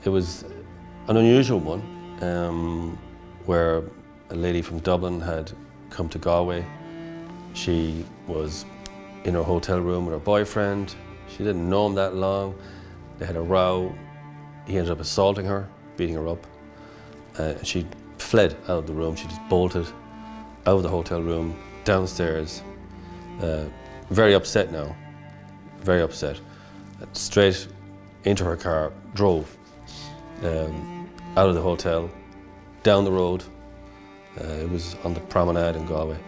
It was an unusual one, where a lady from Dublin had come to Galway. She was in her hotel room with her boyfriend. She didn't know him that long. They had a row. He ended up assaulting her, beating her up. She fled out of the room. She just bolted out of the hotel room, downstairs, very upset now, very upset. Straight into her car, drove out of the hotel, down the road. It was on the promenade in Galway,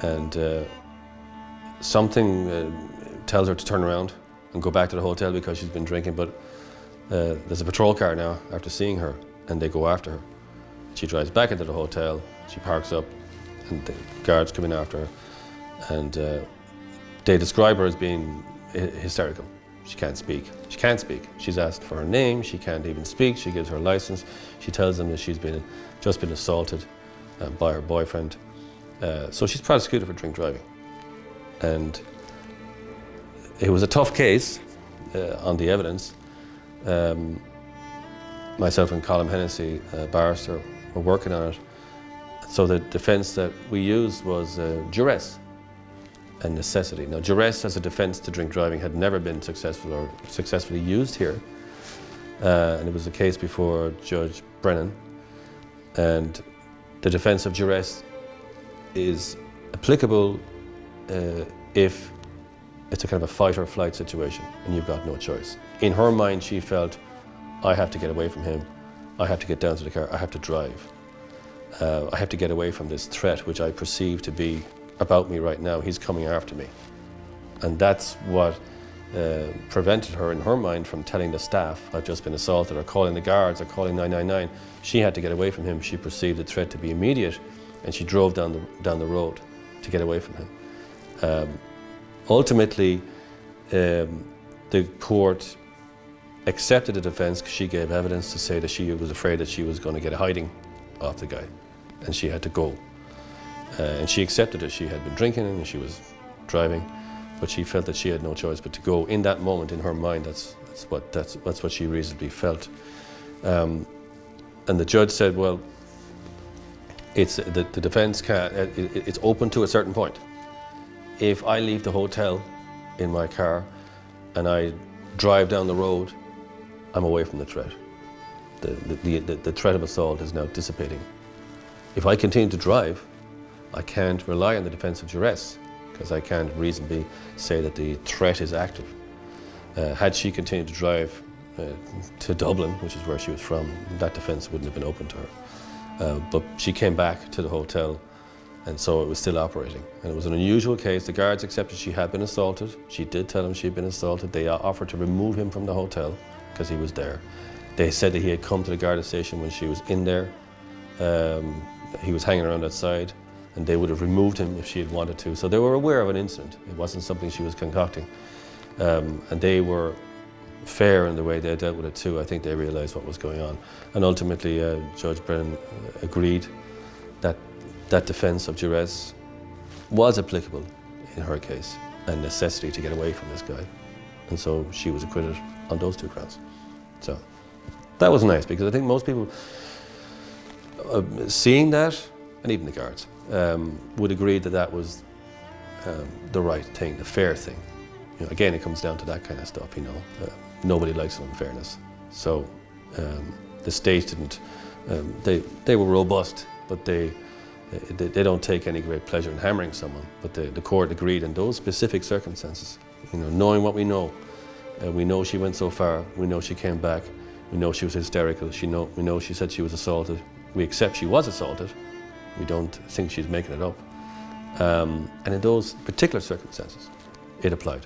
and something tells her to turn around and go back to the hotel because she's been drinking, but there's a patrol car now after seeing her, and they go after her. She drives back into the hotel, she parks up, and the guards come in after her, and they describe her as being hysterical. She can't speak. She can't speak. She's asked for her name. She can't even speak. She gives her license. She tells them that she's just been assaulted by her boyfriend. So she's prosecuted for drink driving. And it was a tough case on the evidence. Myself and Colin Hennessy, barrister, were working on it. So the defence that we used was duress and necessity. Now, duress as a defence to drink driving had never been successful or successfully used here. And it was a case before Judge Brennan. And the defence of duress is applicable if it's a kind of a fight or flight situation and you've got no choice. In her mind, she felt, I have to get away from him. I have to get down to the car. I have to drive. I have to get away from this threat, which I perceive to be about me right now. He's coming after me. And that's what prevented her, in her mind, from telling the staff, I've just been assaulted, or calling the guards, or calling 999. She had to get away from him. She perceived the threat to be immediate, and she drove down the road to get away from him. Ultimately, the court accepted the defence because she gave evidence to say that she was afraid that she was going to get a hiding off the guy, and she had to go. And she accepted that she had been drinking and she was driving, but she felt that she had no choice but to go. In that moment, in her mind, that's what she reasonably felt. And the judge said, well, it's the defence it's open to a certain point. If I leave the hotel in my car and I drive down the road, I'm away from the threat. The threat of assault is now dissipating. If I continue to drive, I can't rely on the defence of duress because I can't reasonably say that the threat is active. Had she continued to drive to Dublin, which is where she was from, that defence wouldn't have been open to her. But she came back to the hotel, and so it was still operating. And it was an unusual case. The guards accepted she had been assaulted. She did tell them she had been assaulted. They offered to remove him from the hotel because he was there. They said that he had come to the guard station when she was in there. He was hanging around outside, and they would have removed him if she had wanted to. So they were aware of an incident. It wasn't something she was concocting. And they were fair in the way they dealt with it too. I think they realised what was going on. And ultimately, Judge Brennan agreed that that defence of duress was applicable in her case, and necessity to get away from this guy. And so she was acquitted on those two grounds. So that was nice, because I think most people seeing that, and even the guards, would agree that that was the right thing, the fair thing. You know, again, it comes down to that kind of stuff, you know. Nobody likes unfairness. So the state didn't, they were robust, but they don't take any great pleasure in hammering someone. But the court agreed in those specific circumstances, you know, knowing what we know she went so far, we know she came back, we know she was hysterical, we know she said she was assaulted. We accept she was assaulted. We don't think she's making it up. And in those particular circumstances, it applied.